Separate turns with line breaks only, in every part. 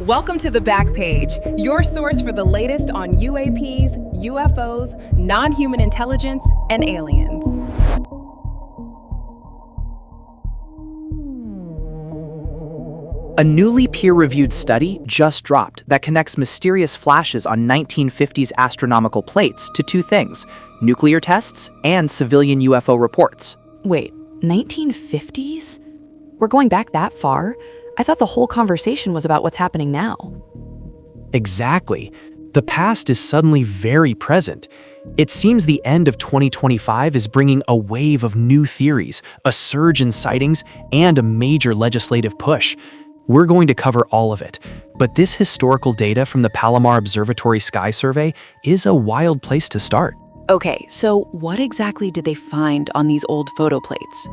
Welcome to the Back Page, your source for the latest on UAPs, UFOs, non-human intelligence, and aliens.
A newly peer-reviewed study just dropped that connects mysterious flashes on 1950s astronomical plates to two things: nuclear tests and civilian UFO reports.
Wait, 1950s? We're going back that far? I thought the whole conversation was about what's happening now.
Exactly. The past is suddenly very present. It seems the end of 2025 is bringing a wave of new theories, a surge in sightings, and a major legislative push. We're going to cover all of it, but this historical data from the Palomar Observatory Sky Survey is a wild place to start.
Okay, so what exactly did they find on these old photo plates?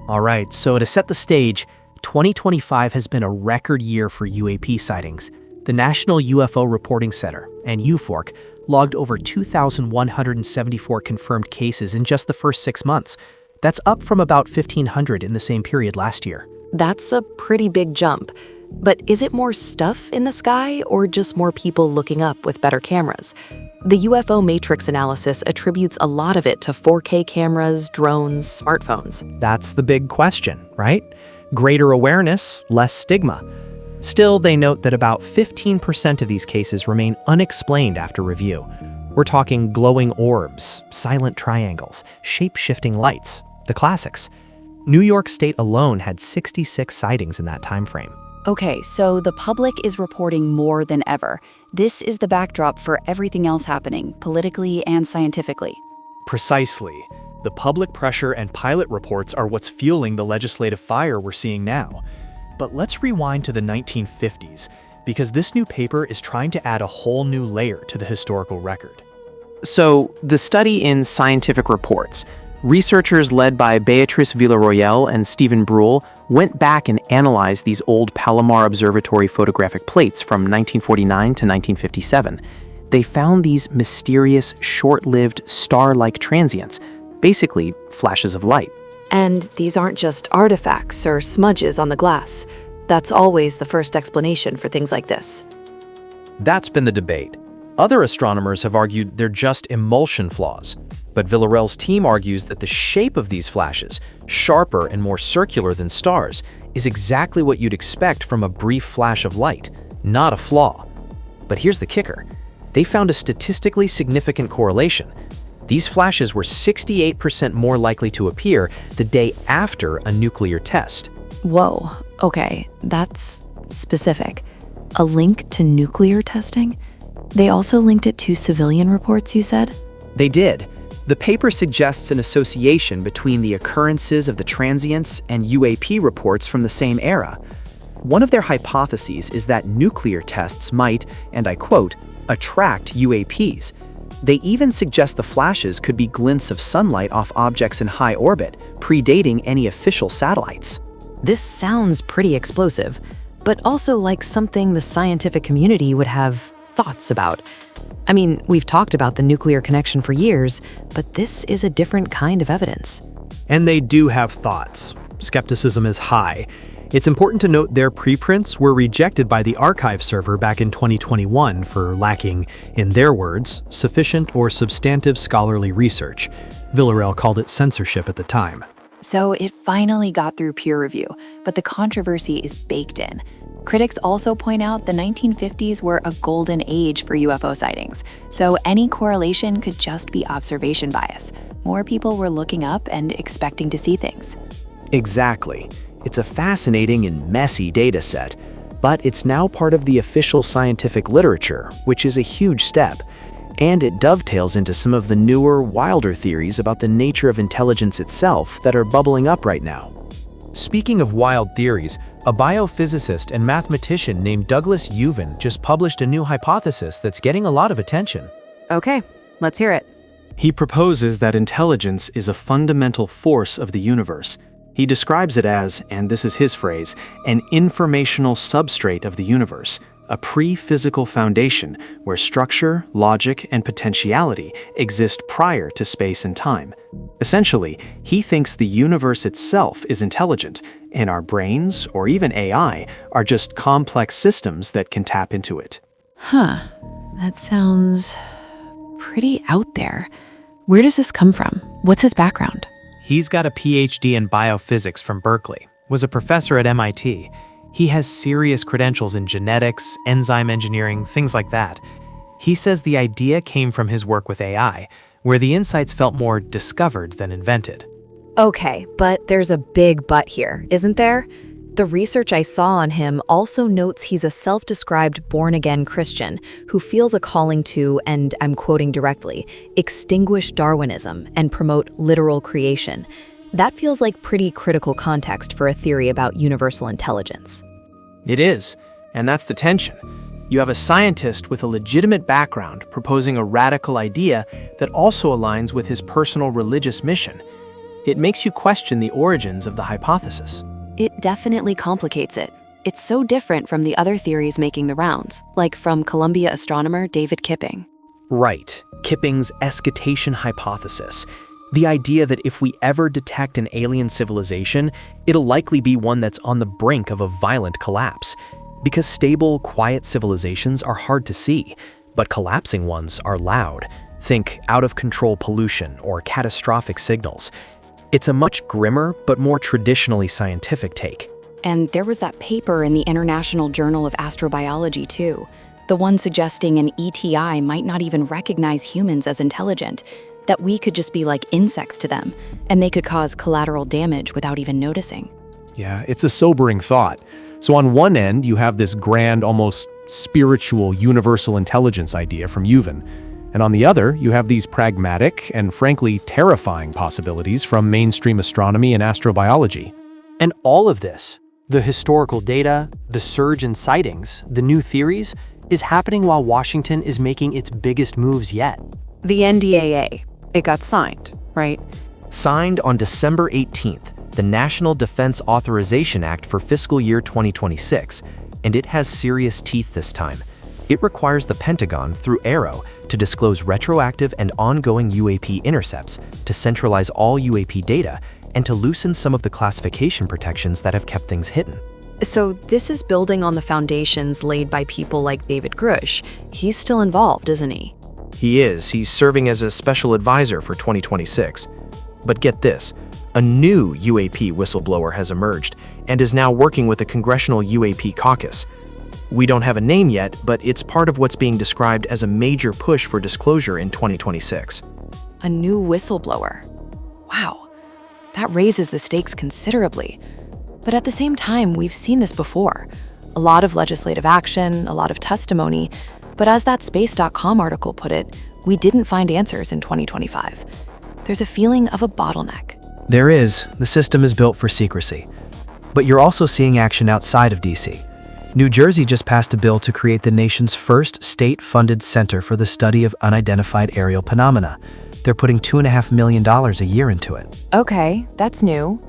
All right, so to set the stage, 2025 has been a record year for UAP sightings. The National UFO Reporting Center, and UFORC, logged over 2,174 confirmed cases in just the first 6 months. That's up from about 1,500 in the same period last year.
That's a pretty big jump. But is it more stuff in the sky or just more people looking up with better cameras? The UFO matrix analysis attributes a lot of it to 4K cameras, drones, smartphones.
That's the big question, right? Greater awareness, less stigma. Still, they note that about 15% of these cases remain unexplained after review. We're talking glowing orbs, silent triangles, shape-shifting lights, the classics. New York State alone had 66 sightings in that time frame.
Okay, so the public is reporting more than ever. This is the backdrop for everything else happening, politically and scientifically.
Precisely. The public pressure and pilot reports are what's fueling the legislative fire we're seeing now. But let's rewind to the 1950s, because this new paper is trying to add a whole new layer to the historical record.
So, the study in Scientific Reports, researchers led by Beatrice Villarroel and Stephen Brule went back and analyzed these old Palomar Observatory photographic plates from 1949 to 1957. They found these mysterious, short-lived, star-like transients, basically flashes of light.
And these aren't just artifacts or smudges on the glass. That's always the first explanation for things like this.
That's been the debate. Other astronomers have argued they're just emulsion flaws, but Villarreal's team argues that the shape of these flashes, sharper and more circular than stars, is exactly what you'd expect from a brief flash of light, not a flaw. But here's the kicker. They found a statistically significant correlation. These flashes were 68% more likely to appear the day after a nuclear test.
Whoa, okay, that's specific. A link to nuclear testing? They also linked it to civilian reports, you said?
They did. The paper suggests an association between the occurrences of the transients and UAP reports from the same era. One of their hypotheses is that nuclear tests might, and I quote, attract UAPs. They even suggest the flashes could be glints of sunlight off objects in high orbit, predating any official satellites.
This sounds pretty explosive, but also like something the scientific community would have thoughts about. I mean, we've talked about the nuclear connection for years, but this is a different kind of evidence.
And they do have thoughts. Skepticism is high. It's important to note their preprints were rejected by the archive server back in 2021 for lacking, in their words, sufficient or substantive scholarly research. Villarreal called it censorship at the time.
So it finally got through peer review, but the controversy is baked in. Critics also point out the 1950s were a golden age for UFO sightings, so any correlation could just be observation bias. More people were looking up and expecting to see things.
Exactly. It's a fascinating and messy data set, but it's now part of the official scientific literature, which is a huge step. And it dovetails into some of the newer, wilder theories about the nature of intelligence itself that are bubbling up right now. Speaking of wild theories, a biophysicist and mathematician named Douglas Uven just published a new hypothesis that's getting a lot of attention.
Okay, let's hear it.
He proposes that intelligence is a fundamental force of the universe. He describes it as, and this is his phrase, an informational substrate of the universe, a pre-physical foundation where structure, logic, and potentiality exist prior to space and time. Essentially, he thinks the universe itself is intelligent, and our brains, or even AI, are just complex systems that can tap into it.
Huh. That sounds pretty out there. Where does this come from? What's his background?
He's got a PhD in biophysics from Berkeley, was a professor at MIT. He has serious credentials in genetics, enzyme engineering, things like that. He says the idea came from his work with AI, where the insights felt more discovered than invented.
Okay, but there's a big but here, isn't there? The research I saw on him also notes he's a self-described born-again Christian who feels a calling to, and I'm quoting directly, extinguish Darwinism and promote literal creation. That feels like pretty critical context for a theory about universal intelligence.
It is, and that's the tension. You have a scientist with a legitimate background proposing a radical idea that also aligns with his personal religious mission. It makes you question the origins of the hypothesis.
It definitely complicates it. It's so different from the other theories making the rounds, like from Columbia astronomer David Kipping.
Right, Kipping's eschatation hypothesis. The idea that if we ever detect an alien civilization, it'll likely be one that's on the brink of a violent collapse. Because stable, quiet civilizations are hard to see, but collapsing ones are loud. Think out-of-control pollution or catastrophic signals. It's a much grimmer, but more traditionally scientific take.
And there was that paper in the International Journal of Astrobiology too, the one suggesting an ETI might not even recognize humans as intelligent, that we could just be like insects to them, and they could cause collateral damage without even noticing.
Yeah, it's a sobering thought. So on one end, you have this grand, almost spiritual, universal intelligence idea from Yuvan. And on the other, you have these pragmatic and frankly terrifying possibilities from mainstream astronomy and astrobiology.
And all of this, the historical data, the surge in sightings, the new theories, is happening while Washington is making its biggest moves yet.
The NDAA, it got signed, right?
Signed on December 18th, the National Defense Authorization Act for fiscal year 2026, and it has serious teeth this time. It requires the Pentagon, through AARO, to disclose retroactive and ongoing UAP intercepts, to centralize all UAP data, and to loosen some of the classification protections that have kept things hidden.
So this is building on the foundations laid by people like David Grush. He's still involved, isn't he?
He is. He's serving as a special advisor for 2026. But get this, a new UAP whistleblower has emerged and is now working with a congressional UAP caucus. We don't have a name yet, but it's part of what's being described as a major push for disclosure in 2026.
A new whistleblower. Wow, that raises the stakes considerably. But at the same time, we've seen this before. A lot of legislative action, a lot of testimony, but as that Space.com article put it, we didn't find answers in 2025. There's a feeling of a bottleneck.
There is. The system is built for secrecy. But you're also seeing action outside of DC. New Jersey just passed a bill to create the nation's first state-funded center for the study of unidentified aerial phenomena. They're putting $2.5 million a year into it.
Okay, that's new.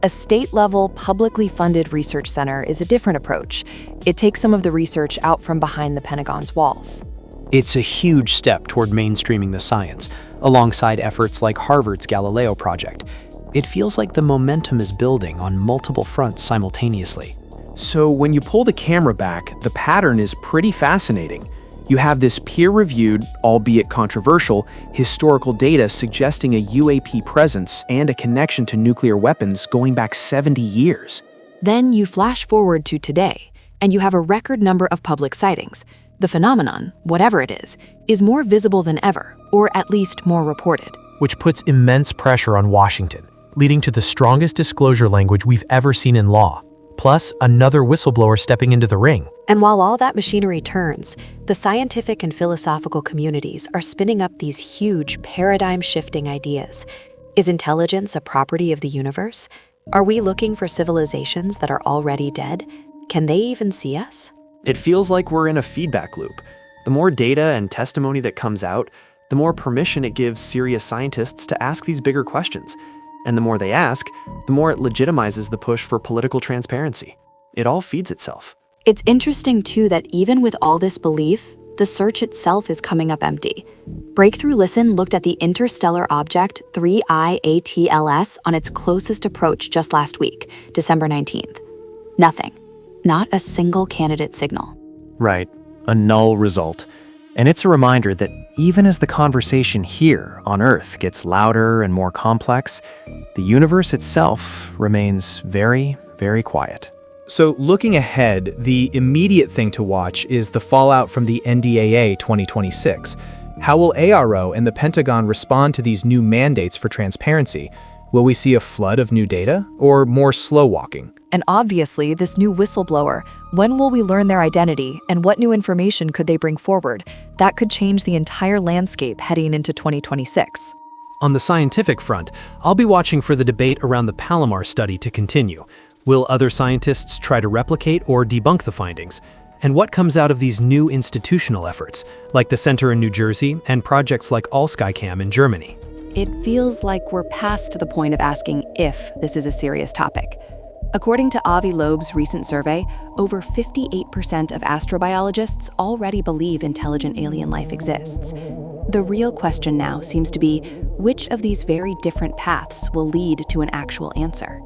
A state-level, publicly funded research center is a different approach. It takes some of the research out from behind the Pentagon's walls.
It's a huge step toward mainstreaming the science, alongside efforts like Harvard's Galileo project. It feels like the momentum is building on multiple fronts simultaneously. So when you pull the camera back, the pattern is pretty fascinating. You have this peer-reviewed, albeit controversial, historical data suggesting a UAP presence and a connection to nuclear weapons going back 70 years.
Then you flash forward to today, and you have a record number of public sightings. The phenomenon, whatever it is more visible than ever, or at least more reported.
Which puts immense pressure on Washington, leading to the strongest disclosure language we've ever seen in law. Plus, another whistleblower stepping into the ring.
And while all that machinery turns, the scientific and philosophical communities are spinning up these huge paradigm-shifting ideas. Is intelligence a property of the universe? Are we looking for civilizations that are already dead? Can they even see us?
It feels like we're in a feedback loop. The more data and testimony that comes out, the more permission it gives serious scientists to ask these bigger questions. And the more they ask, the more it legitimizes the push for political transparency. It all feeds itself.
It's interesting, too, that even with all this belief, the search itself is coming up empty. Breakthrough Listen looked at the interstellar object 3I-ATLS on its closest approach just last week, December 19th. Nothing. Not a single candidate signal.
Right, a null result. And it's a reminder that even as the conversation here on Earth gets louder and more complex, the universe itself remains very, very quiet.
So looking ahead, the immediate thing to watch is the fallout from the NDAA 2026. How will ARO and the Pentagon respond to these new mandates for transparency? Will we see a flood of new data or more slow walking?
And obviously, this new whistleblower, when will we learn their identity and what new information could they bring forward? That could change the entire landscape heading into 2026.
On the scientific front, I'll be watching for the debate around the Palomar study to continue. Will other scientists try to replicate or debunk the findings? And what comes out of these new institutional efforts, like the Center in New Jersey and projects like AllSkyCam in Germany?
It feels like we're past the point of asking if this is a serious topic. According to Avi Loeb's recent survey, over 58% of astrobiologists already believe intelligent alien life exists. The real question now seems to be which of these very different paths will lead to an actual answer.